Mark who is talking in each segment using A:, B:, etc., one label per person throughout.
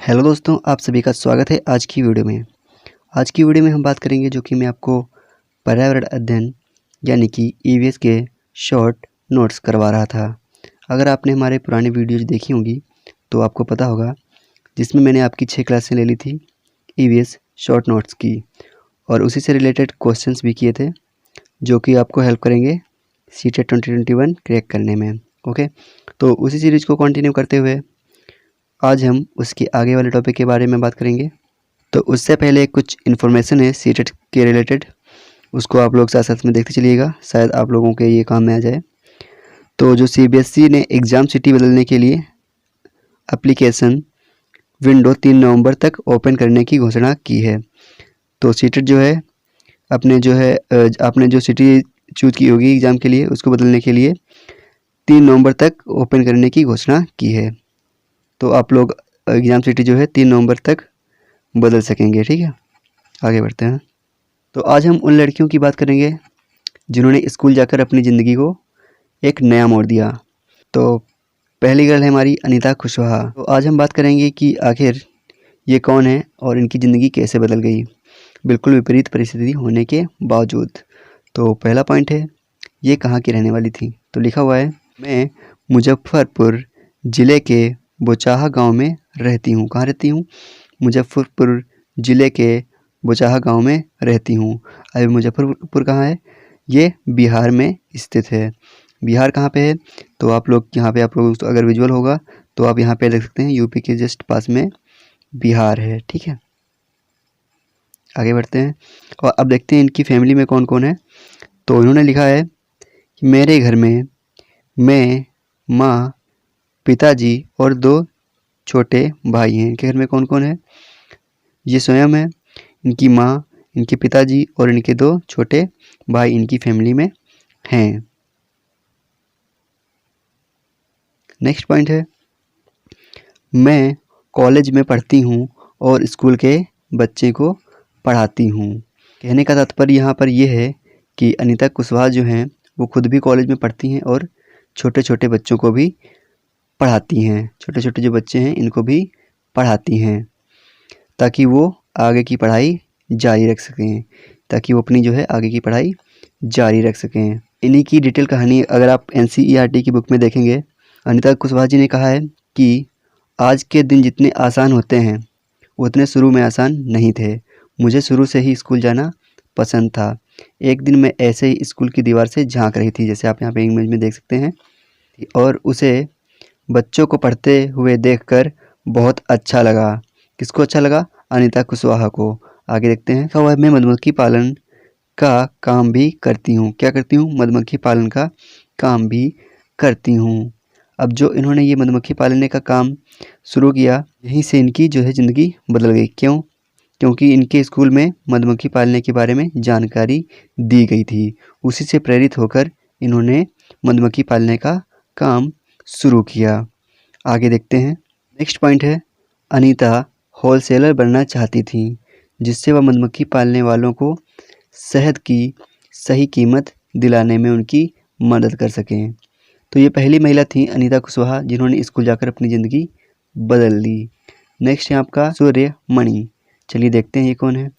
A: Hello दोस्तों, आप सभी का स्वागत है आज की वीडियो में। आज की वीडियो में हम बात करेंगे जो कि मैं आपको पर्यावरण अध्ययन यानी कि ईवीएस के शॉर्ट नोट्स करवा रहा था। अगर आपने हमारे पुरानी वीडियोज देखी होंगी तो आपको पता होगा, जिसमें मैंने आपकी 6 क्लासें ले ली थी ईवीएस शॉर्ट नोट्स की, और उसी से रिलेटेड क्वेश्चंस भी किए थे जो कि आपको हेल्प करेंगे सीटेट 2021 क्रैक करने में। ओके, तो उसी सीरीज़ को कंटिन्यू करते हुए आज हम उसके आगे वाले टॉपिक के बारे में बात करेंगे। तो उससे पहले कुछ इन्फॉर्मेशन है सीटेट के रिलेटेड, उसको आप लोग साथ साथ में देखते चलिएगा, शायद आप लोगों के ये काम में आ जाए। तो जो सीबीएसई ने एग्ज़ाम सिटी बदलने के लिए एप्लीकेशन विंडो 3 नवंबर तक ओपन करने की घोषणा की है। तो सीटेट जो है आपने जो सिटी चूज़ की होगी एग्ज़ाम के लिए, उसको बदलने के लिए 3 नवंबर तक ओपन करने की घोषणा की है। तो आप लोग एग्ज़ाम सिटी जो है 3 नवंबर तक बदल सकेंगे। ठीक है, आगे बढ़ते हैं। तो आज हम उन लड़कियों की बात करेंगे जिन्होंने स्कूल जाकर अपनी ज़िंदगी को एक नया मोड़ दिया। तो पहली गर्ल है हमारी अनीता कुशवाहा। तो आज हम बात करेंगे कि आखिर ये कौन है और इनकी ज़िंदगी कैसे बदल गई, बिल्कुल विपरीत परिस्थिति होने के बावजूद। तो पहला पॉइंट है, ये कहाँ की रहने वाली थी। तो लिखा हुआ है, मैं मुजफ्फरपुर ज़िले के बोचाहा गांव में रहती हूँ। कहाँ रहती हूँ? मुजफ्फरपुर ज़िले के बोचाहा गांव में रहती हूँ। अभी मुजफ्फरपुर कहाँ है? ये बिहार में स्थित है। बिहार कहाँ पे है? तो आप लोग यहाँ पे, आप लोग अगर विजुअल होगा तो आप यहाँ पे देख सकते हैं, यूपी के जस्ट पास में बिहार है। ठीक है, आगे बढ़ते हैं और अब देखते हैं इनकी फैमिली में कौन कौन है। तो इन्होंने लिखा है कि मेरे घर में मैं, माँ, पिताजी और 2 छोटे भाई हैं। इनके घर में कौन कौन है? ये स्वयं है, इनकी माँ, इनके पिताजी और इनके 2 छोटे भाई इनकी फैमिली में हैं। नेक्स्ट पॉइंट है, मैं कॉलेज में पढ़ती हूँ और स्कूल के बच्चे को पढ़ाती हूँ। कहने का तात्पर्य यहाँ पर यह है कि अनीता कुशवाहा जो हैं वो खुद भी कॉलेज में पढ़ती हैं और छोटे छोटे बच्चों को भी पढ़ाती हैं। छोटे छोटे जो बच्चे हैं इनको भी पढ़ाती हैं ताकि वो आगे की पढ़ाई जारी रख सकें, ताकि वो अपनी जो है आगे की पढ़ाई जारी रख सकें। इन्हीं की डिटेल कहानी अगर आप एनसीईआरटी की बुक में देखेंगे, अनीता कुशवाहा जी ने कहा है कि आज के दिन जितने आसान होते हैं उतने शुरू में आसान नहीं थे। मुझे शुरू से ही स्कूल जाना पसंद था। एक दिन मैं ऐसे ही स्कूल की दीवार से झांक रही थी, जैसे आप यहाँ पे इमेज में देख सकते हैं, और उसे बच्चों को पढ़ते हुए देखकर बहुत अच्छा लगा। किसको अच्छा लगा? अनीता कुशवाहा को। आगे देखते हैं, क्या हुआ है, मैं मधुमक्खी पालन का काम भी करती हूँ। क्या करती हूँ? मधुमक्खी पालन का काम भी करती हूँ। अब जो इन्होंने ये मधुमक्खी पालने का काम शुरू किया, यहीं से इनकी जो है ज़िंदगी बदल गई। क्यों? क्योंकि इनके स्कूल में मधुमक्खी पालने के बारे में जानकारी दी गई थी। उसी से प्रेरित होकर इन्होंने मधुमक्खी पालने का काम शुरू किया। आगे देखते हैं, नेक्स्ट पॉइंट है, अनीता होलसेलर बनना चाहती थी, जिससे वह मधुमक्खी पालने वालों को शहद की सही कीमत दिलाने में उनकी मदद कर सकें। तो ये पहली महिला थी अनीता कुशवाहा जिन्होंने स्कूल जाकर अपनी ज़िंदगी बदल ली। नेक्स्ट है आपका सूर्यमणि। चलिए देखते हैं ये कौन है।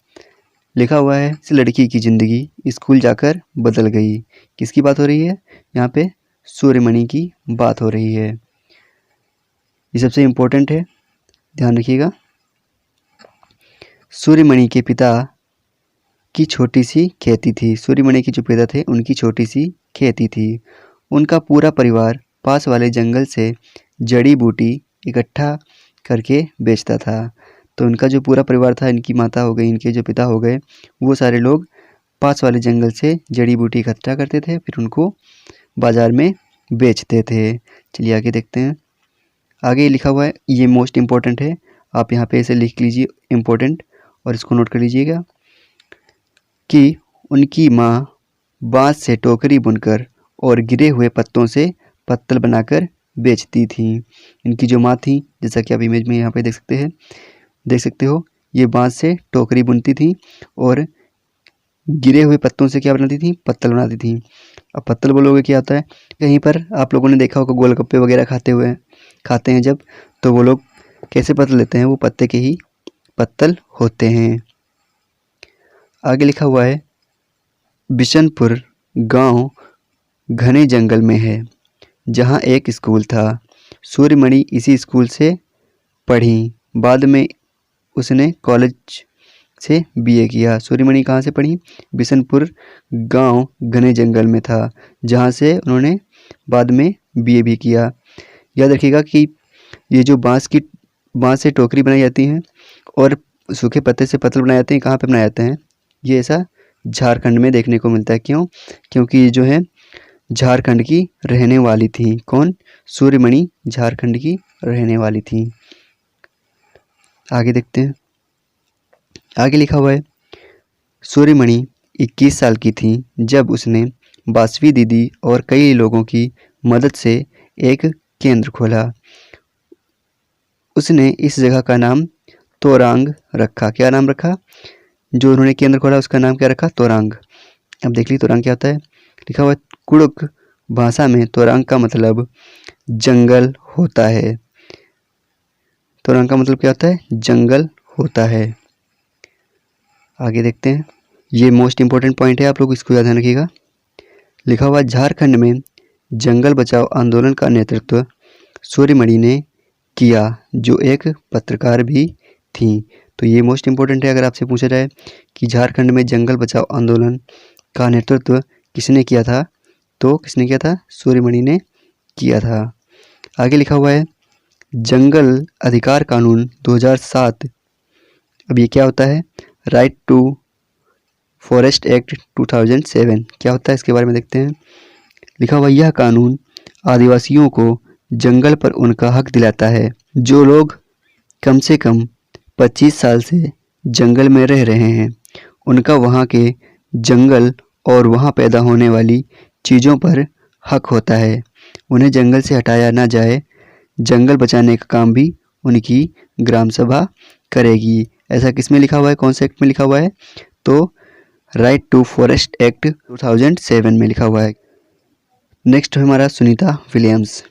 A: लिखा हुआ है, इस लड़की की ज़िंदगी स्कूल जाकर बदल गई। किसकी बात हो रही है? यहाँ पे सूर्यमणि की बात हो रही है। ये सबसे इम्पोर्टेंट है, ध्यान रखिएगा। सूर्यमणि के पिता की छोटी सी खेती थी। सूर्यमणि के जो पिता थे उनकी छोटी सी खेती थी। उनका पूरा परिवार पास वाले जंगल से जड़ी बूटी इकट्ठा करके बेचता था। तो उनका जो पूरा परिवार था, इनकी माता हो गई, इनके जो पिता हो गए, वो सारे लोग पास वाले जंगल से जड़ी बूटी इकट्ठा करते थे, फिर उनको बाज़ार में बेचते थे। चलिए आगे देखते हैं। आगे लिखा हुआ है, ये मोस्ट इम्पोर्टेंट है, आप यहाँ पे इसे लिख लीजिए इम्पोर्टेंट, और इसको नोट कर लीजिएगा कि उनकी माँ बाँस से टोकरी बुनकर और गिरे हुए पत्तों से पत्तल बनाकर बेचती थी। इनकी जो माँ थी, जैसा कि आप इमेज में यहाँ पे देख सकते हो, ये बाँस से टोकरी बुनती थी और गिरे हुए पत्तों से क्या बनाती थी? पत्तल बनाती थी। अब पत्तल बोलोगे क्या होता है? कहीं पर आप लोगों ने देखा होगा गोलगप्पे वगैरह खाते हैं जब, तो वो लोग कैसे पत्तल देते हैं, वो पत्ते के ही पत्तल होते हैं। आगे लिखा हुआ है बिशनपुर गांव घने जंगल में है, जहां एक स्कूल था। सूर्यमणि इसी स्कूल से पढ़ी, बाद में उसने कॉलेज से बीए किया। सूर्यमणि कहाँ से पढ़ी? बिशनपुर गांव घने जंगल में था, जहां से उन्होंने बाद में बीए भी किया। याद रखिएगा कि ये जो बांस से टोकरी बनाई जाती हैं और सूखे पत्ते से पत्तल बनाए जाते हैं, कहाँ पे बनाए जाते हैं? ये ऐसा झारखंड में देखने को मिलता है। क्यों? क्योंकि ये जो है झारखंड की रहने वाली थी। कौन? सूर्यमणि झारखंड की रहने वाली थी। आगे देखते हैं। आगे लिखा हुआ है सूर्यमणि 21 साल की थी जब उसने बासवी दीदी और कई लोगों की मदद से एक केंद्र खोला। उसने इस जगह का नाम तोरांग रखा। क्या नाम रखा? जो उन्होंने केंद्र खोला उसका नाम क्या रखा? तोरांग। अब देख लीजिए तोरांग क्या होता है। लिखा हुआ कुड़ुक भाषा में तोरांग का मतलब जंगल होता है। तोरांग का मतलब क्या होता है? जंगल होता है। आगे देखते हैं। ये मोस्ट इम्पोर्टेंट पॉइंट है, आप लोग इसको याद रखिएगा। लिखा हुआ झारखंड में जंगल बचाओ आंदोलन का नेतृत्व सूर्यमणि ने किया, जो एक पत्रकार भी थी। तो ये मोस्ट इम्पोर्टेंट है। अगर आपसे पूछा जाए कि झारखंड में जंगल बचाओ आंदोलन का नेतृत्व किसने किया था, तो किसने किया था? सूर्यमणि ने किया था। आगे लिखा हुआ है जंगल अधिकार कानून 2007। अब ये क्या होता है? राइट टू फॉरेस्ट एक्ट 2007 क्या होता है, इसके बारे में देखते हैं। लिखा हुआ यह कानून आदिवासियों को जंगल पर उनका हक दिलाता है। जो लोग कम से कम 25 साल से जंगल में रह रहे हैं, उनका वहाँ के जंगल और वहाँ पैदा होने वाली चीज़ों पर हक होता है। उन्हें जंगल से हटाया ना जाए। जंगल बचाने का काम भी उनकी ग्राम सभा करेगी। ऐसा किस में लिखा हुआ है? कौन से एक्ट में लिखा हुआ है? तो राइट टू फॉरेस्ट एक्ट 2007 में लिखा हुआ है। नेक्स्ट है हमारा सुनीता विलियम्स।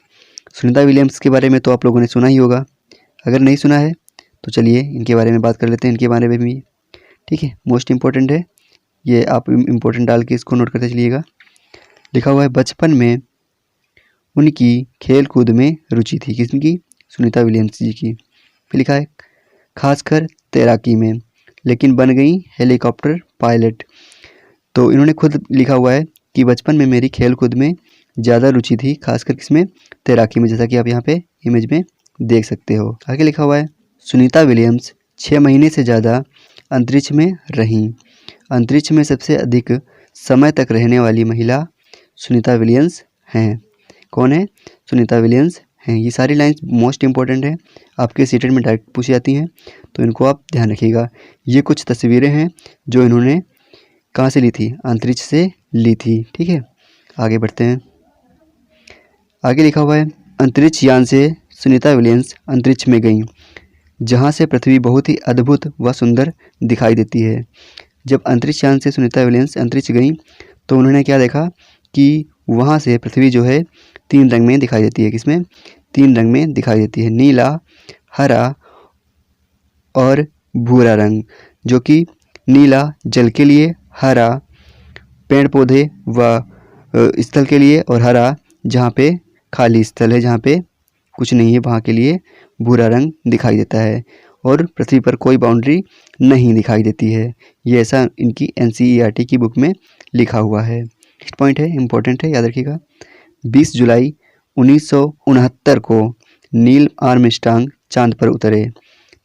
A: सुनीता विलियम्स के बारे में तो आप लोगों ने सुना ही होगा। अगर नहीं सुना है तो चलिए इनके बारे में बात कर लेते हैं, इनके बारे में भी। ठीक है, मोस्ट इम्पोर्टेंट है ये, आप इम्पोर्टेंट डाल के इसको नोट करते चलिएगा। लिखा हुआ है बचपन में उनकी खेल कूद में रुचि थी। किसकी? सुनीता विलियम्स जी की। फिर लिखा है खासकर तैराकी में, लेकिन बन गई हेलीकॉप्टर पायलट। तो इन्होंने खुद लिखा हुआ है कि बचपन में मेरी खेल कूद में ज़्यादा रुचि थी, खासकर किसमें? तैराकी में, जैसा कि आप यहाँ पे इमेज में देख सकते हो। आगे लिखा हुआ है सुनीता विलियम्स 6 महीने से ज़्यादा अंतरिक्ष में रहीं। अंतरिक्ष में सबसे अधिक समय तक रहने वाली महिला सुनीता विलियम्स हैं। कौन है? सुनीता विलियम्स हैं। ये सारी लाइंस मोस्ट इंपॉर्टेंट है, आपके सीटेट में डायरेक्ट पूछी जाती हैं, तो इनको आप ध्यान रखिएगा। ये कुछ तस्वीरें हैं जो इन्होंने कहाँ से ली थी? अंतरिक्ष से ली थी। ठीक है, आगे बढ़ते हैं। आगे लिखा हुआ है अंतरिक्ष यान से सुनीता विलियम्स अंतरिक्ष में गईं, जहाँ से पृथ्वी बहुत ही अद्भुत व सुंदर दिखाई देती है। जब अंतरिक्ष यान से सुनीता विलियम्स अंतरिक्ष गईं तो उन्होंने क्या देखा कि वहाँ से पृथ्वी जो है 3 रंग में दिखाई देती है। किसमें? 3 रंग में दिखाई देती है, नीला, हरा और भूरा रंग। जो कि नीला जल के लिए, हरा पेड़ पौधे व स्थल के लिए, और हरा जहाँ पे खाली स्थल है, जहाँ पे कुछ नहीं है, वहाँ के लिए भूरा रंग दिखाई देता है। और पृथ्वी पर कोई बाउंड्री नहीं दिखाई देती है। ये ऐसा इनकी NCERT की बुक में लिखा हुआ है। नेक्स्ट पॉइंट है, इम्पोर्टेंट है, याद रखिएगा। 20 जुलाई 1969 को नील आर्मस्ट्रांग चांद पर उतरे।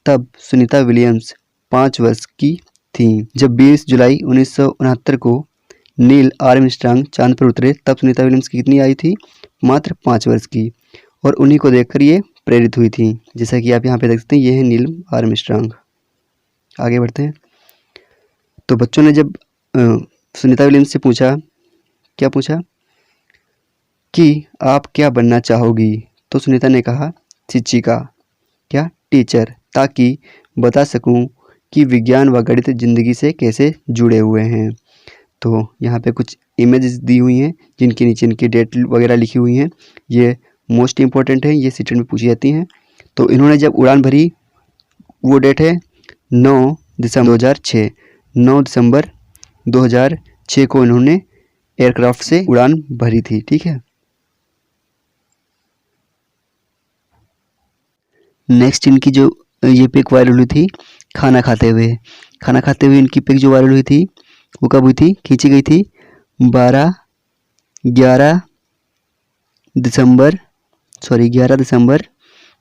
A: तब सुनीता विलियम्स 5 वर्ष की थी। जब 20 जुलाई 1969 को नील आर्मस्ट्रांग चांद पर उतरे, तब सुनीता विलियम्स की कितनी आई थी? मात्र 5 वर्ष की। और उन्हीं को देखकर ये प्रेरित हुई थी, जैसा कि आप यहाँ पे देख सकते हैं। ये है नील आर्मस्ट्रांग। आगे बढ़ते हैं। तो बच्चों ने जब सुनीता विलियम्स से पूछा, क्या पूछा कि आप क्या बनना चाहोगी, तो सुनीता ने कहा शिक्षिका, क्या? टीचर, ताकि बता सकूं कि विज्ञान व गणित जिंदगी से कैसे जुड़े हुए हैं। तो यहाँ पे कुछ इमेजेस दी हुई हैं जिनके नीचे इनकी डेट वगैरह लिखी हुई हैं। ये मोस्ट इम्पॉर्टेंट है, ये सीटेट में पूछी जाती हैं, तो इन्होंने जब उड़ान भरी वो डेट है 9 दिसंबर 2006। 9 दिसंबर 2006 को इन्होंने एयरक्राफ्ट से उड़ान भरी थी। ठीक है, नेक्स्ट इनकी जो ये पिक वायरल हुई थी खाना खाते हुए इनकी पिक जो वायरल हुई थी वो कब हुई थी, खींची गई थी 11 दिसंबर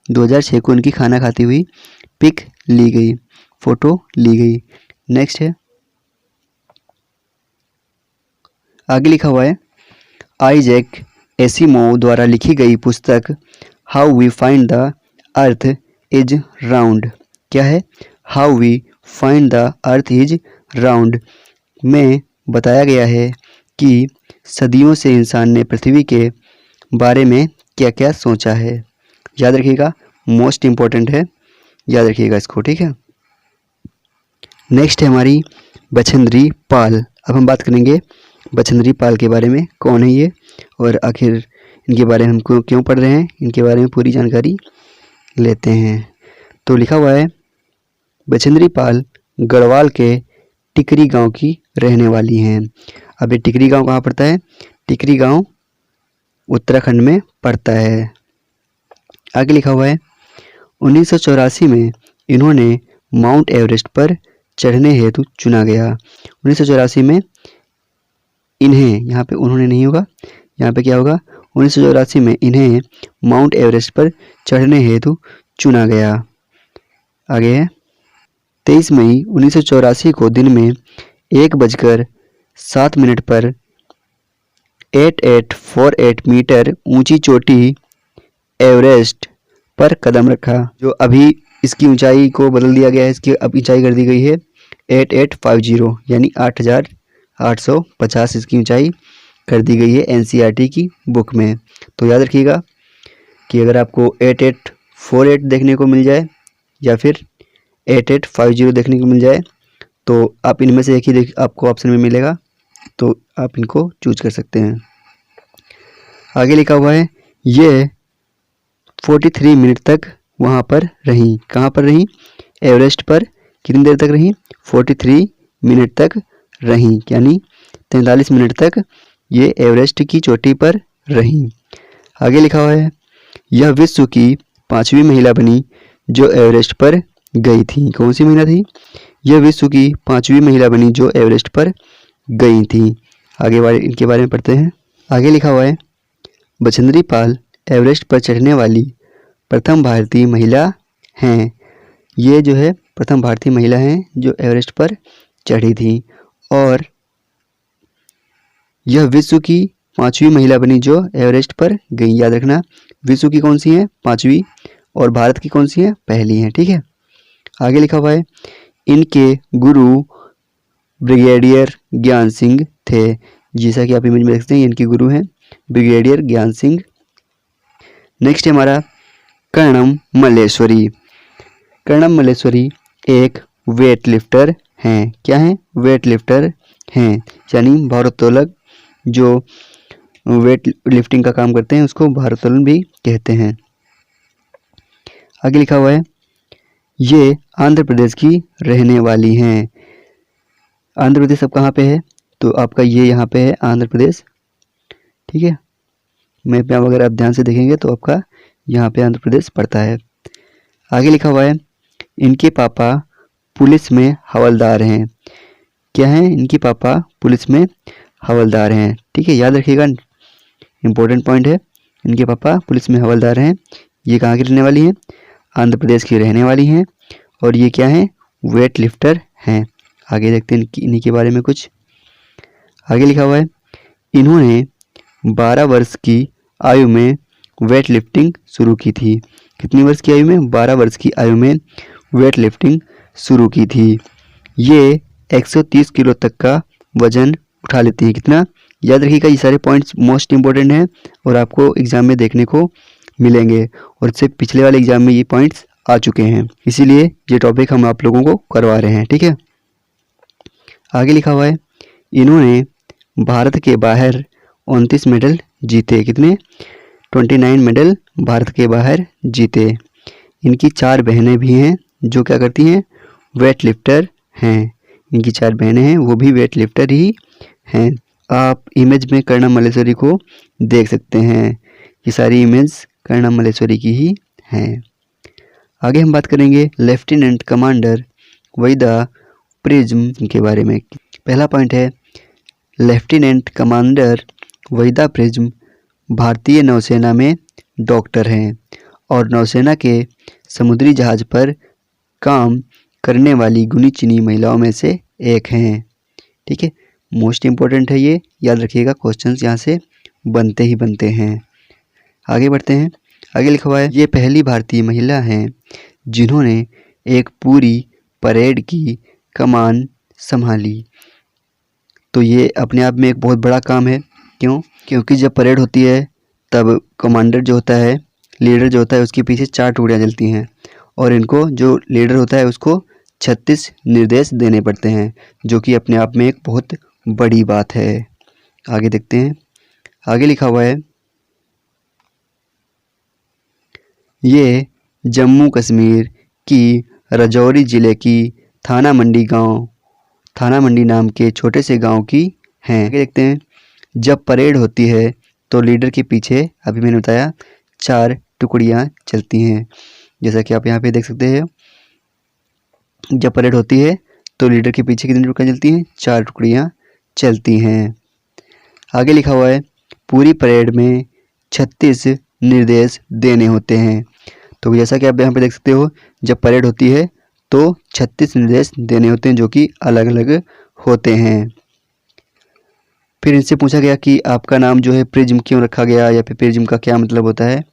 A: 2006 को इनकी खाना खाती हुई पिक ली गई, फोटो ली गई। नेक्स्ट है, आगे लिखा हुआ है आइजैक एसिमोव द्वारा लिखी गई पुस्तक how we find the earth is round. क्या है, how we find the earth is round में बताया गया है कि सदियों से इंसान ने पृथ्वी के बारे में क्या क्या सोचा है। याद रखिएगा, मोस्ट इम्पोर्टेंट है, याद रखिएगा इसको। ठीक है, नेक्स्ट है हमारी बछेंद्री पाल। अब हम बात करेंगे बछेंद्री पाल के बारे में, कौन है ये और आखिर इनके बारे में हम क्यों पढ़ रहे हैं, इनके बारे में पूरी जानकारी लेते हैं। तो लिखा हुआ है बछेंद्री पाल गढ़वाल के टिकरी गांव की रहने वाली हैं। अब ये टिकरी गांव कहाँ पड़ता है, टिकरी गांव उत्तराखंड में पड़ता है। आगे लिखा हुआ है 1984 में इन्होंने माउंट एवरेस्ट पर चढ़ने हेतु चुना गया। 1984 में इन्हें, यहाँ पे उन्होंने नहीं होगा, यहाँ पे क्या होगा, 1984 में इन्हें माउंट एवरेस्ट पर चढ़ने हेतु चुना गया। आगे है 23 मई 1984 को दिन में 1:07 पर 8848 मीटर ऊंची चोटी एवरेस्ट पर कदम रखा। जो अभी इसकी ऊंचाई को बदल दिया गया है, इसकी अब ऊंचाई कर दी गई है 8850 यानी 8850 इसकी ऊंचाई कर दी गई है एनसीईआरटी की बुक में। तो याद रखिएगा कि अगर आपको 8848 देखने को मिल जाए या फिर 8850 देखने को मिल जाए तो आप इनमें से एक ही आपको ऑप्शन में मिलेगा, तो आप इनको चूज कर सकते हैं। आगे लिखा हुआ है ये 43 मिनट तक वहाँ पर रहीं। कहाँ पर रहीं, एवरेस्ट पर कितनी देर तक रहीं, 43 मिनट तक रहीं, यानी 43 मिनट तक ये एवरेस्ट की चोटी पर रहीं। आगे लिखा हुआ है यह विश्व की 5वीं महिला बनी जो एवरेस्ट पर गई थी। कौन सी महिला थी, यह विश्व की 5वीं महिला बनी जो एवरेस्ट पर गई थी। आगे वाले इनके बारे में पढ़ते हैं। आगे लिखा हुआ है बछेंद्री पाल एवरेस्ट पर चढ़ने वाली प्रथम भारतीय महिला हैं। ये जो है प्रथम भारतीय महिला हैं जो एवरेस्ट पर चढ़ी थी और यह विश्व की 5वीं महिला बनी जो एवरेस्ट पर गई। याद रखना, विश्व की कौन सी है, 5वीं, और भारत की कौन सी है, पहली है। ठीक है, आगे लिखा हुआ है इनके गुरु ब्रिगेडियर ज्ञान सिंह थे। जैसा कि आप इमेज में देख सकते हैं इनके गुरु हैं ब्रिगेडियर ज्ञान सिंह। नेक्स्ट है हमारा कर्णम मल्लेश्वरी। कर्णम मल्लेश्वरी एक वेट लिफ्टर हैं। क्या हैं, वेट लिफ्टर हैं, यानी भारोत्तोलक। जो वेट लिफ्टिंग का काम करते हैं उसको भारोत्तोलन भी कहते हैं। आगे लिखा हुआ है ये आंध्र प्रदेश की रहने वाली हैं। आंध्र प्रदेश अब कहाँ पे है, तो आपका ये यहाँ पे है आंध्र प्रदेश। ठीक है, मैप में अगर आप ध्यान से देखेंगे तो आपका यहाँ पे आंध्र प्रदेश पड़ता है। आगे लिखा हुआ है इनके पापा पुलिस में हवलदार हैं। क्या हैं, इनके पापा पुलिस में हवलदार हैं। ठीक है, याद रखिएगा, इम्पोर्टेंट पॉइंट है, इनके पापा पुलिस में हवलदार हैं। ये कहाँ की रहने वाली हैं, आंध्र प्रदेश की रहने वाली हैं और ये क्या हैं, वेट लिफ्टर हैं। आगे देखते हैं इन्हीं के बारे में कुछ। आगे लिखा हुआ है इन्होंने 12 वर्ष की आयु में वेट लिफ्टिंग शुरू की थी। कितनी वर्ष की आयु में, 12 वर्ष की आयु में वेट लिफ्टिंग शुरू की थी। ये 130 किलो तक का वजन उठा लेती है। कितना, याद रखिएगा, ये सारे पॉइंट्स मोस्ट इंपॉर्टेंट हैं और आपको एग्जाम में देखने को मिलेंगे और इससे पिछले वाले एग्जाम में ये पॉइंट्स आ चुके हैं, इसीलिए ये टॉपिक हम आप लोगों को करवा रहे हैं। ठीक है, आगे लिखा हुआ है इन्होंने भारत के बाहर 29 मेडल जीते। कितने, 29 मेडल भारत के बाहर जीते। इनकी 4 बहनें भी हैं जो क्या करती हैं, वेट लिफ्टर हैं। इनकी 4 बहनें हैं, वो भी वेट लिफ्टर ही हैं। आप इमेज में कर्णम मल्लेश्वरी को देख सकते हैं। ये सारी इमेज कर्णम मल्लेश्वरी की ही हैं। आगे हम बात करेंगे लेफ्टिनेंट कमांडर वहीदा प्रिज्म के बारे में। पहला पॉइंट है, लेफ्टिनेंट कमांडर वहीदा प्रिज्म भारतीय नौसेना में डॉक्टर हैं और नौसेना के समुद्री जहाज पर काम करने वाली गुनी चुनी महिलाओं में से एक हैं। ठीक है, मोस्ट इम्पोर्टेंट है ये, याद रखिएगा, क्वेश्चंस यहाँ से बनते ही बनते हैं। आगे बढ़ते हैं। आगे लिखा हुआ है, ये पहली भारतीय महिला हैं जिन्होंने एक पूरी परेड की कमान संभाली। तो ये अपने आप में एक बहुत बड़ा काम है। क्यों? क्योंकि जब परेड होती है तब कमांडर जो होता है, लीडर जो होता है, उसके पीछे 4 टुकड़ियाँ जलती हैं और इनको जो लीडर होता है उसको 36 निर्देश देने पड़ते हैं, जो कि अपने आप में एक बहुत बड़ी बात है। आगे देखते हैं। आगे लिखा हुआ है, ये जम्मू कश्मीर की राजौरी ज़िले की थाना मंडी नाम के छोटे से गांव की हैं। आगे देखते हैं। जब परेड होती है तो लीडर के पीछे, अभी मैंने बताया, 4 टुकड़ियाँ चलती हैं, जैसा कि आप यहाँ पे देख सकते हैं। जब परेड होती है तो लीडर के पीछे कितनी टुकड़ियाँ चलती हैं? 4 टुकड़ियाँ चलती हैं। आगे लिखा हुआ है, पूरी परेड में 36 निर्देश देने होते हैं। तो जैसा कि आप यहाँ पे देख सकते हो, जब परेड होती है तो 36 निर्देश देने होते हैं, जो कि अलग अलग होते हैं। फिर इनसे पूछा गया कि आपका नाम जो है प्रिज्म क्यों रखा गया, या फिर प्रिज्म का क्या मतलब होता है।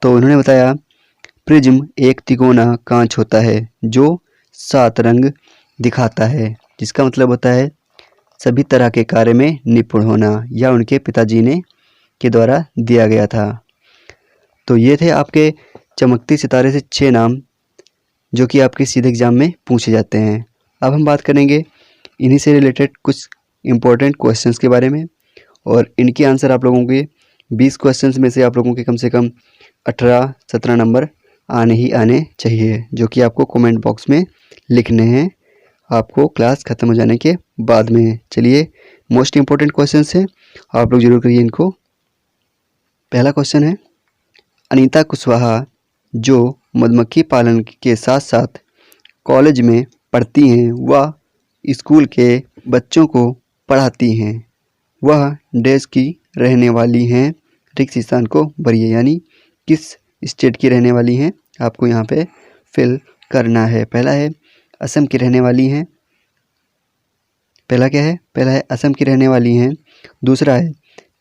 A: तो उन्होंने बताया, प्रिज्म एक तिकोना कांच होता है जो 7 रंग दिखाता है, जिसका मतलब होता है सभी तरह के कार्य में निपुण होना, या उनके पिताजी ने के द्वारा दिया गया था। तो ये थे आपके चमकती सितारे से 6 नाम, जो कि आपके सीधे एग्जाम में पूछे जाते हैं। अब हम बात करेंगे इन्हीं से रिलेटेड कुछ इम्पोर्टेंट क्वेश्चंस के बारे में, और इनके आंसर आप लोगों के 20 क्वेश्चंस में से आप लोगों के कम से कम 18-17 नंबर आने ही आने चाहिए, जो कि आपको कमेंट बॉक्स में लिखने हैं आपको क्लास ख़त्म हो जाने के बाद में। चलिए, मोस्ट इम्पोर्टेंट क्वेश्चंस हैं, आप लोग जरूर करिए इनको। पहला क्वेश्चन है, अनीता कुशवाहा जो मधुमक्खी पालन के साथ साथ कॉलेज में पढ़ती हैं, वह स्कूल के बच्चों को पढ़ाती हैं, वह देश की रहने वाली हैं, रिक्त स्थान को भरिए, यानी किस स्टेट की रहने वाली हैं आपको यहाँ पे फिल करना है। पहला है असम की रहने वाली हैं। पहला क्या है? पहला है असम की रहने वाली हैं। दूसरा है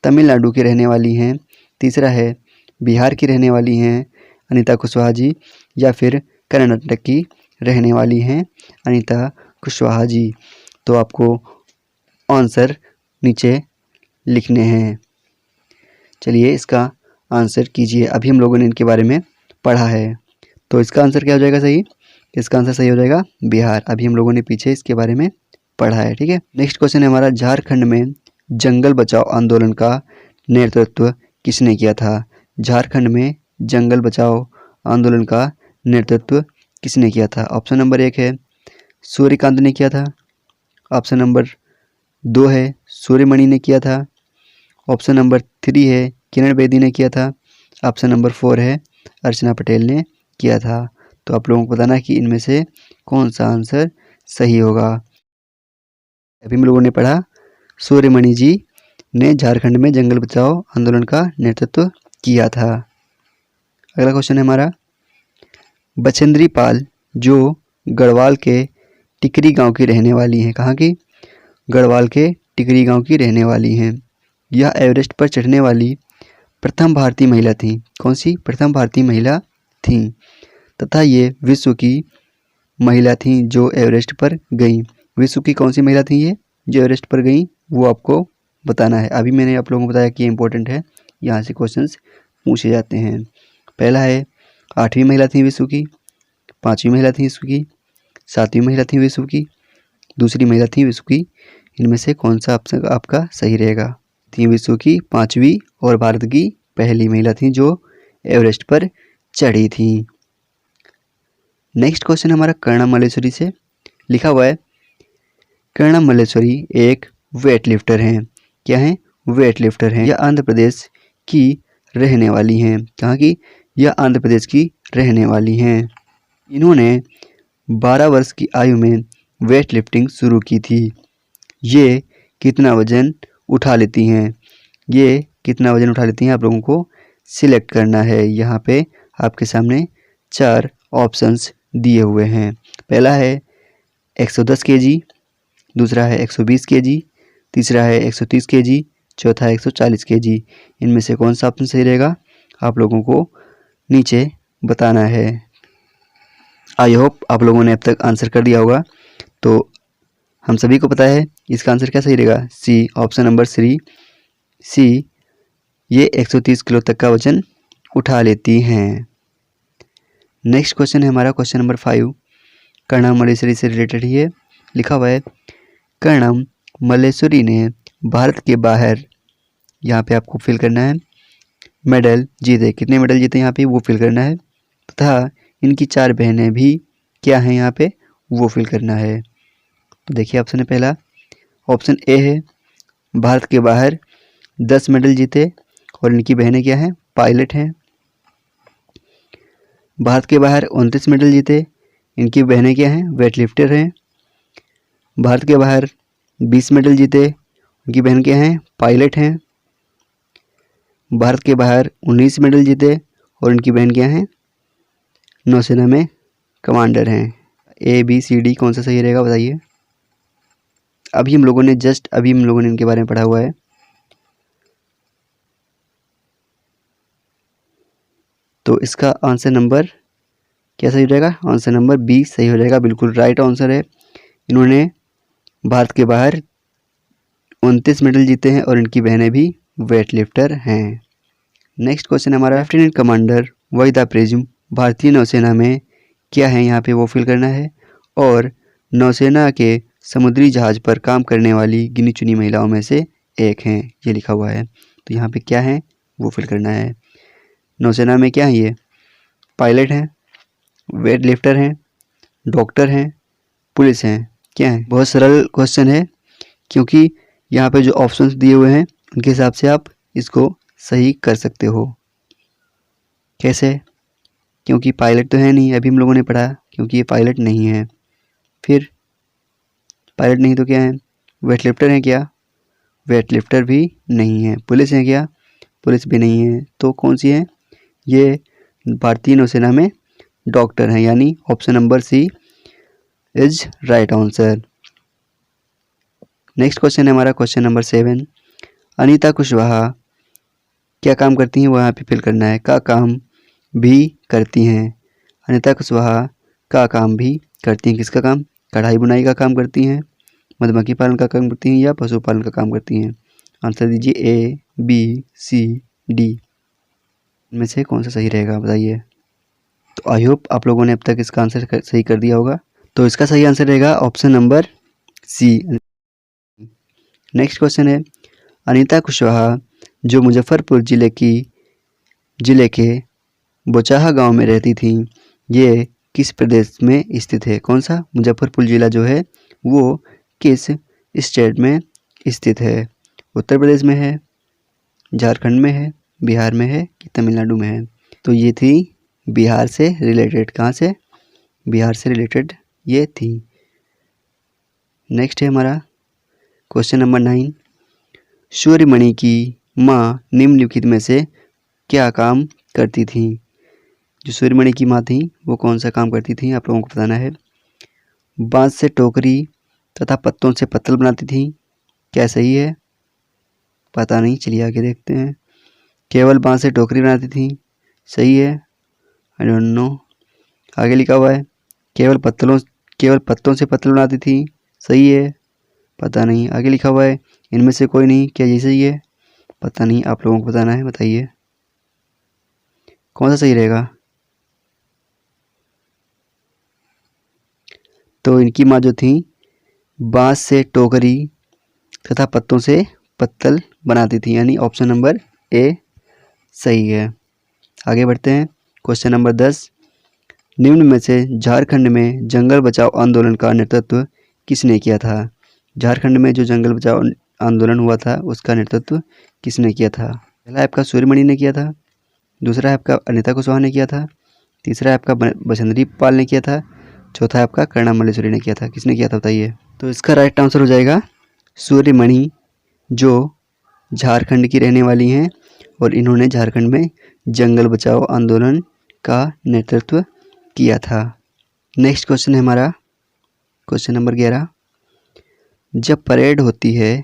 A: तमिलनाडु की रहने वाली हैं। तीसरा है बिहार की रहने वाली हैं अनीता कुशवाहा जी, या फिर कर्नाटक की रहने वाली हैं अनीता कुशवाहा जी। तो आपको आंसर नीचे लिखने हैं। चलिए, इसका आंसर कीजिए। अभी हम लोगों ने इनके बारे में पढ़ा है, तो इसका आंसर क्या हो जाएगा सही? इसका आंसर सही हो जाएगा बिहार। अभी हम लोगों ने पीछे इसके बारे में पढ़ा है। ठीक है, नेक्स्ट क्वेश्चन है हमारा, झारखंड में जंगल बचाओ आंदोलन का नेतृत्व किसने किया था? झारखंड में जंगल बचाओ आंदोलन का नेतृत्व किसने किया था? ऑप्शन नंबर 1 है सूर्यकांत ने किया था। ऑप्शन नंबर 2 है सूर्यमणि ने किया था। ऑप्शन नंबर 3 है किरण बेदी ने किया था। ऑप्शन नंबर 4 है अर्चना पटेल ने किया था। तो आप लोगों को बताना है कि इनमें से कौन सा आंसर सही होगा। अभी हम लोगों ने पढ़ा, सूर्यमणि जी ने झारखंड में जंगल बचाओ आंदोलन का नेतृत्व किया था। अगला क्वेश्चन है हमारा, बछेंद्री पाल जो गढ़वाल के टिकरी गांव की रहने वाली हैं। कहाँ की? गढ़वाल के टिकरी गांव की रहने वाली हैं। यह एवरेस्ट पर चढ़ने वाली प्रथम भारतीय महिला थी। कौन सी? प्रथम भारतीय महिला थी, तथा ये विश्व की महिला थी जो एवरेस्ट पर गई। विश्व की कौन सी महिला थी ये जो एवरेस्ट पर गई, वो आपको बताना है। अभी मैंने आप लोगों को बताया कि इम्पोर्टेंट है, यहाँ से क्वेश्चंस पूछे जाते हैं। पहला है 8वीं महिला थी विश्व की, 5वीं महिला थी विश्व की, 7वीं महिला थी विश्व की, दूसरी महिला थी विश्व की। इनमें से कौन सा ऑप्शन आपका सही रहेगा? थी विश्व की 5वीं और भारत की पहली महिला थी जो एवरेस्ट पर चढ़ी थी। नेक्स्ट क्वेश्चन हमारा कर्णम मल्लेश्वरी से। लिखा हुआ है कर्णम मल्लेश्वरी एक वेट लिफ्टर हैं। क्या हैं? वेट लिफ्टर हैं। यह आंध्र प्रदेश की रहने वाली हैं। कहाँ की? यह आंध्र प्रदेश की रहने वाली हैं। इन्होंने 12 वर्ष की आयु में वेट लिफ्टिंग शुरू की थी। ये कितना वजन उठा लेती हैं? ये कितना वजन उठा लेती हैं आप लोगों को सिलेक्ट करना है। यहाँ पे आपके सामने 4 ऑप्शंस दिए हुए हैं। पहला है 110 केजी, दूसरा है 120 केजी, तीसरा है 130 केजी, चौथा है 140 केजी। इनमें से कौन सा ऑप्शन सही रहेगा आप लोगों को नीचे बताना है। आई होप आप लोगों ने अब तक आंसर कर दिया होगा। तो हम सभी को पता है इसका आंसर क्या सही रहेगा। सी, ऑप्शन नंबर 3 सी, ये 130 किलो तक का वजन उठा लेती हैं। नेक्स्ट क्वेश्चन है हमारा क्वेश्चन नंबर 5, कर्णम मल्लेश्वरी से रिलेटेड ही है। लिखा हुआ है कर्णम मल्लेश्वरी ने भारत के बाहर, यहाँ पे आपको फिल करना है, मेडल जीते। कितने मेडल जीते यहाँ पे वो फिल करना है। तथा इनकी 4 बहनें भी क्या हैं यहाँ पे वो फिल करना है। तो देखिए ऑप्शन है पहला, ऑप्शन ए है भारत के बाहर 10 मेडल जीते और इनकी बहनें क्या हैं? पायलट हैं। भारत के बाहर 29 मेडल जीते, इनकी बहनें क्या हैं? वेट लिफ्टर हैं। भारत के बाहर 20 मेडल जीते, उनकी बहन क्या हैं? पायलट हैं। भारत के बाहर 19 मेडल जीते और उनकी बहन क्या हैं? नौसेना में कमांडर हैं। ए बी सी डी कौन सा सही रहेगा बताइए। अभी हम लोगों ने इनके बारे में पढ़ा हुआ है। तो इसका आंसर नंबर क्या सही रहेगा? आंसर नंबर बी सही हो जाएगा, बिल्कुल राइट आंसर है। इन्होंने भारत के बाहर 29 मेडल जीते हैं और इनकी बहनें भी वेट लिफ्टर हैं। नेक्स्ट क्वेश्चन हमारा लेफ्टिनेंट कमांडर वहीदा प्रेजुम भारतीय नौसेना में क्या है यहाँ पे वो फिल करना है। और नौसेना के समुद्री जहाज पर काम करने वाली गिनी चुनी महिलाओं में से एक हैं, ये लिखा हुआ है। तो यहाँ पे क्या है वो फिल करना है। नौसेना में क्या है ये? पायलट हैं, वेट लिफ्टर हैं, डॉक्टर हैं, पुलिस हैं। क्या है? बहुत सरल क्वेश्चन है, क्योंकि यहाँ पे जो ऑप्शंस दिए हुए हैं उनके हिसाब से आप इसको सही कर सकते हो। कैसे? क्योंकि पायलट तो है नहीं, अभी हम लोगों ने पढ़ा, क्योंकि ये पायलट नहीं है। फिर पायलट नहीं तो क्या है? वेट लिफ्टर हैं क्या? वेट लिफ्टर भी नहीं है। पुलिस है क्या? पुलिस भी नहीं है। तो कौन सी है? ये भारतीय नौसेना में डॉक्टर हैं, यानी option number C is right answer. Next question है हमारा क्वेश्चन नंबर 7, अनीता कुशवाहा क्या काम करती हैं वो यहाँ पे फिल करना है। का काम भी करती हैं। अनीता कुशवाहा का काम भी करती हैं। किसका काम? कढ़ाई बुनाई का काम करती हैं, मधुमक्खी पालन का काम करती हैं, या पशुपालन का काम करती हैं। आंसर दीजिए ए बी सी डी, इनमें से कौन सा सही रहेगा बताइए। तो आई होप आप लोगों ने अब तक इसका आंसर सही कर दिया होगा। तो इसका सही आंसर रहेगा option number C. Next question है, अनीता कुशवाहा जो मुजफ्फरपुर जिले के बोचाहा गांव में रहती थी, ये किस प्रदेश में स्थित है। कौन सा? मुजफ्फरपुर जिला जो है वो किस स्टेट में स्थित है। उत्तर प्रदेश में है, झारखंड में है, बिहार में है कि तमिलनाडु में है। तो ये थी बिहार से रिलेटेड। कहाँ से? बिहार से रिलेटेड ये थी। नेक्स्ट है हमारा क्वेश्चन नंबर 9, सूर्यमणि की माँ निम्नलिखित में से क्या काम करती थी। जो सूर्यमणि की माँ थी वो कौन सा काम करती थी आप लोगों को बताना है। बांस से टोकरी तथा पत्तों से पत्तल बनाती थी। क्या सही है? पता नहीं, चलिए आगे देखते हैं। केवल बांस से टोकरी बनाती थी, सही है, आई डोंट नो। आगे लिखा हुआ है केवल पत्तों से पत्तल बनाती थी, सही है, पता नहीं। आगे लिखा हुआ है इनमें से कोई नहीं, क्या ये सही है? पता नहीं, आप लोगों को बताना है, बताइए कौन सा सही रहेगा। तो इनकी माँ जो थी बांस से टोकरी तथा पत्तों से पत्तल बनाती थी, यानी ऑप्शन नंबर ए सही है। आगे बढ़ते हैं क्वेश्चन नंबर 10, निम्न में से झारखंड में जंगल बचाओ आंदोलन का नेतृत्व किसने किया था? झारखंड में जो जंगल बचाओ आंदोलन हुआ था उसका नेतृत्व किसने किया था? पहला आपका सूर्यमणि ने किया था, दूसरा आपका अनिता कुशवाहा ने किया था, तीसरा आपका बचेंद्री पाल ने किया था, चौथा आपका कर्णा मल्लेश्वरी ने किया था। किसने किया था बताइए? तो इसका राइट आंसर हो जाएगा सूर्यमणि, जो झारखंड की रहने वाली हैं और इन्होंने झारखंड में जंगल बचाओ आंदोलन का नेतृत्व किया था। नेक्स्ट क्वेश्चन है हमारा क्वेश्चन नंबर 11। जब परेड होती है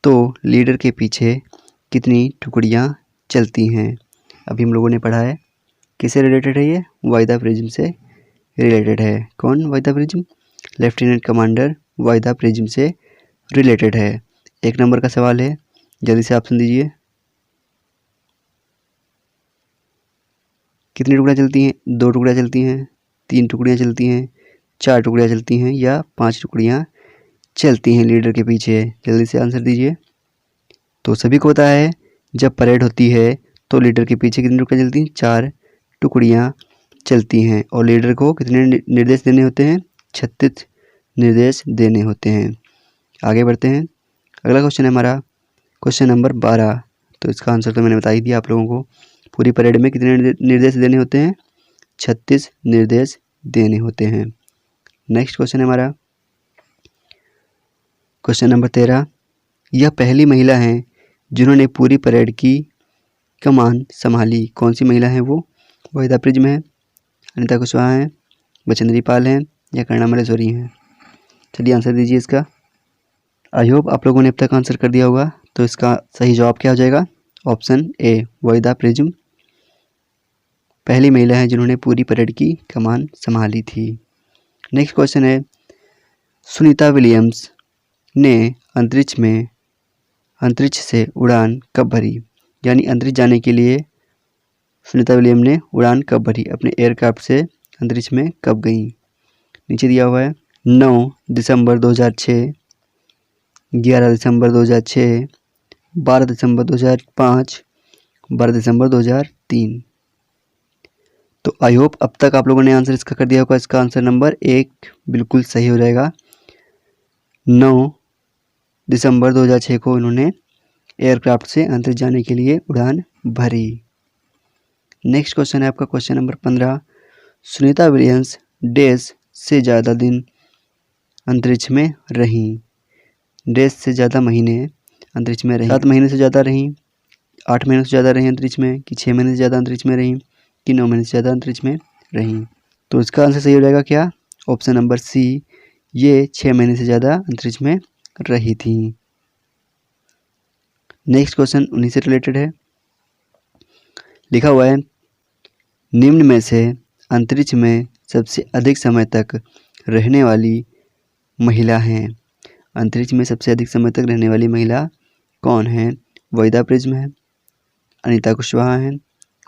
A: तो लीडर के पीछे कितनी टुकड़ियाँ चलती हैं? अभी हम लोगों ने पढ़ा है। किससे रिलेटेड है ये? वाहिदा प्रिज्म से रिलेटेड है। कौन Waheeda prism? Lieutenant commander Waheeda prism से रिलेटेड है। 1 नंबर का सवाल है, जल्दी से ऑप्शन दीजिए। कितनी टुकड़ियाँ चलती हैं? 2 टुकड़ियाँ चलती हैं, 3 टुकड़ियाँ चलती हैं, 4 टुकड़ियाँ चलती हैं या 5 टुकड़ियाँ चलती हैं लीडर के पीछे? जल्दी से आंसर दीजिए। तो सभी को पता है जब परेड होती है तो लीडर के पीछे कितनी टुकड़ियाँ चलती हैं? 4 टुकड़ियाँ चलती हैं। और लीडर को कितने निर्देश देने होते हैं? 36 निर्देश देने होते हैं। आगे बढ़ते हैं। अगला क्वेश्चन है हमारा क्वेश्चन नंबर 12। तो इसका आंसर तो मैंने बता ही दिया आप लोगों को। पूरी परेड में कितने निर्देश देने होते हैं? 36 निर्देश देने होते हैं। नेक्स्ट क्वेश्चन है हमारा क्वेश्चन नंबर 13। यह पहली महिला हैं जिन्होंने पूरी परेड की कमान संभाली। कौन सी महिला है वो? वाहिदा प्रिज्म है, अनिता कुशवाहा हैं, बचेंद्री पाल हैं या कर्णा मल्लेश्वरी हैं? चलिए आंसर दीजिए इसका। आई होप आप लोगों ने अब तक आंसर कर दिया होगा। तो इसका सही जवाब क्या हो जाएगा? ऑप्शन ए, वाहिदा प्रिज्म पहली महिला है जिन्होंने पूरी परेड की कमान संभाली थी। नेक्स्ट क्वेश्चन है, सुनीता विलियम्स ने अंतरिक्ष से उड़ान कब भरी? यानी अंतरिक्ष जाने के लिए सुनीता विलियम ने उड़ान कब भरी? अपने एयरक्राफ्ट से अंतरिक्ष में कब गई? नीचे दिया हुआ है 9 दिसंबर 2006, 11 दिसंबर 2006, 12 दिसंबर 2005, 12 दिसंबर 2003। तो आई होप अब तक आप लोगों ने आंसर इसका कर दिया होगा। इसका आंसर नंबर 1 बिल्कुल सही हो जाएगा। 9 दिसंबर 2006 को इन्होंने एयरक्राफ्ट से अंतरिक्ष जाने के लिए उड़ान भरी। नेक्स्ट क्वेश्चन है आपका question number 15। Sunita Williams dash से ज़्यादा दिन अंतरिक्ष में रहीं। डैश से ज़्यादा महीने अंतरिक्ष में रहीं। 7 महीने से ज़्यादा रहीं, 8 महीने से ज़्यादा रहीं अंतरिक्ष में, कि 6 महीने से ज़्यादा अंतरिक्ष में रहीं, कि 9 महीने से ज़्यादा अंतरिक्ष में रहीं? तो इसका आंसर सही हो जाएगा क्या? ऑप्शन नंबर सी, ये 6 महीने से ज़्यादा अंतरिक्ष में रही थी। नेक्स्ट क्वेश्चन उन्हीं से रिलेटेड है। लिखा हुआ है, निम्न में से अंतरिक्ष में सबसे अधिक समय तक रहने वाली महिला हैं। अंतरिक्ष में सबसे अधिक समय तक रहने वाली महिला कौन है? वाहिदा प्रिज्म है, अनिता कुशवाहा हैं,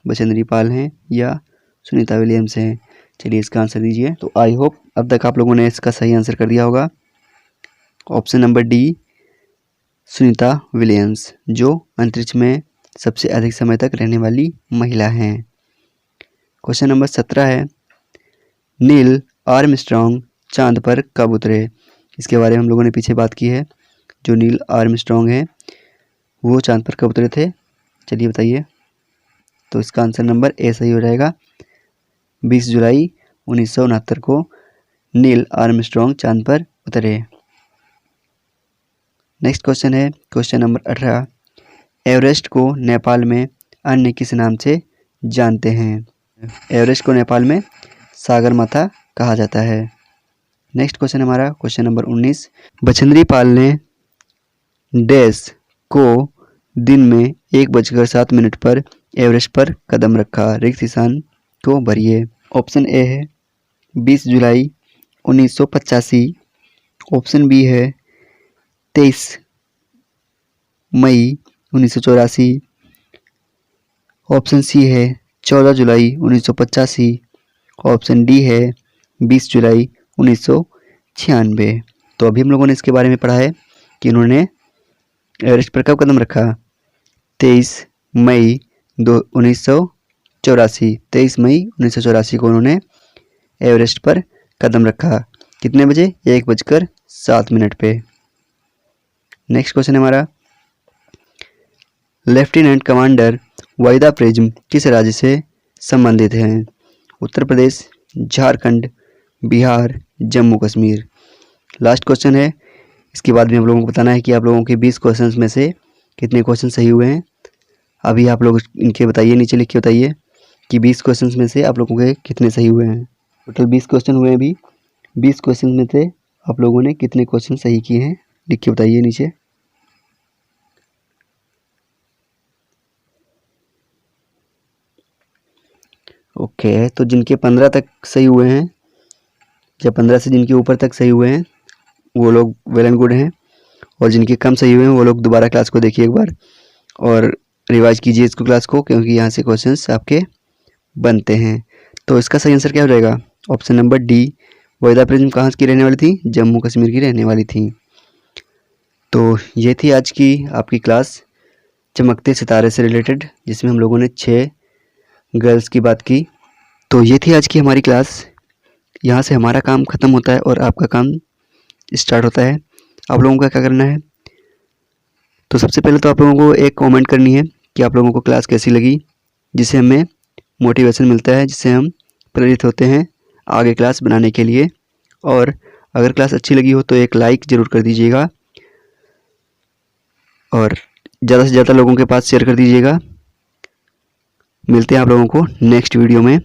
A: बचेंद्री पाल हैं या सुनीता विलियम्स हैं? चलिए इसका आंसर दीजिए। तो आई होप अब तक आप लोगों ने इसका सही आंसर कर दिया होगा। Option number D, Sunita Williams, जो अंतरिक्ष में सबसे अधिक समय तक रहने वाली महिला हैं। क्वेश्चन नंबर 17 है, नील आर्मस्ट्रॉन्ग चांद पर कब उतरे? इसके बारे में हम लोगों ने पीछे बात की है। जो नील आर्मस्ट्रॉन्ग है वो चांद पर कब उतरे थे? चलिए बताइए। तो इसका आंसर नंबर ए सही हो जाएगा। 20 जुलाई 1969 को नील आर्मस्ट्रॉन्ग चांद पर उतरे। नेक्स्ट क्वेश्चन है क्वेश्चन नंबर 18। एवरेस्ट को नेपाल में अन्य किस नाम से जानते हैं? एवरेस्ट को नेपाल में सागरमाथा कहा जाता है। नेक्स्ट क्वेश्चन हमारा क्वेश्चन नंबर 19। बचेंद्री पाल ने डैश को दिन में 1:07 पर एवरेस्ट पर कदम रखा। रिक्त स्थान को भरिए। ऑप्शन ए है 20 जुलाई 1985, ऑप्शन बी है 23 मई 1984, ऑप्शन सी है 14 जुलाई 1985, ऑप्शन डी है 20 जुलाई 1996। तो अभी हम लोगों ने इसके बारे में पढ़ा है कि इन्होंने एवरेस्ट पर कब कदम रखा? 23 मई 1984। 23 मई 1984 को उन्होंने एवरेस्ट पर कदम रखा। कितने बजे? 1:07 पे। नेक्स्ट क्वेश्चन है हमारा, लेफ्टिनेंट कमांडर वाहिदा प्रिज्म किस राज्य से संबंधित हैं? उत्तर प्रदेश, झारखंड, बिहार, जम्मू कश्मीर। लास्ट क्वेश्चन है, इसके बाद में आप लोगों को बताना है कि आप लोगों के 20 क्वेश्चंस में से कितने क्वेश्चन सही हुए हैं। अभी आप लोग इनके बताइए, नीचे लिख के बताइए कि 20 क्वेश्चंस में से आप लोगों के कितने सही हुए हैं। टोटल 20 क्वेश्चन हुए हैं अभी। 20 क्वेश्चन में से आप लोगों ने कितने क्वेश्चन सही किए हैं, लिख के बताइए नीचे। ओके, तो जिनके 15 तक सही हुए हैं या 15 से जिनके ऊपर तक सही हुए हैं वो लोग वेल एंड गुड हैं, और जिनके कम सही हुए हैं वो लोग दोबारा क्लास को देखिए एक बार और रिवाइज कीजिए इसको क्लास को, क्योंकि यहाँ से क्वेश्चंस आपके बनते हैं। तो इसका सही आंसर क्या हो जाएगा? Option number D, Waheeda prism कहाँ की रहने वाली थी? जम्मू कश्मीर की रहने वाली थी। तो ये थी आज की आपकी क्लास चमकते सितारे से रिलेटेड, जिसमें हम लोगों ने 6 गर्ल्स की बात की। तो ये थी आज की हमारी क्लास। यहाँ से हमारा काम ख़त्म होता है और आपका काम स्टार्ट होता है। आप लोगों का क्या करना है? तो सबसे पहले तो आप लोगों को एक कमेंट करनी है कि आप लोगों को क्लास कैसी लगी, जिससे हमें मोटिवेशन मिलता है, जिससे हम प्रेरित होते हैं आगे क्लास बनाने के लिए। और अगर क्लास अच्छी लगी हो तो एक लाइक ज़रूर कर दीजिएगा और ज़्यादा से ज़्यादा लोगों के पास शेयर कर दीजिएगा। मिलते हैं आप लोगों को नेक्स्ट वीडियो में।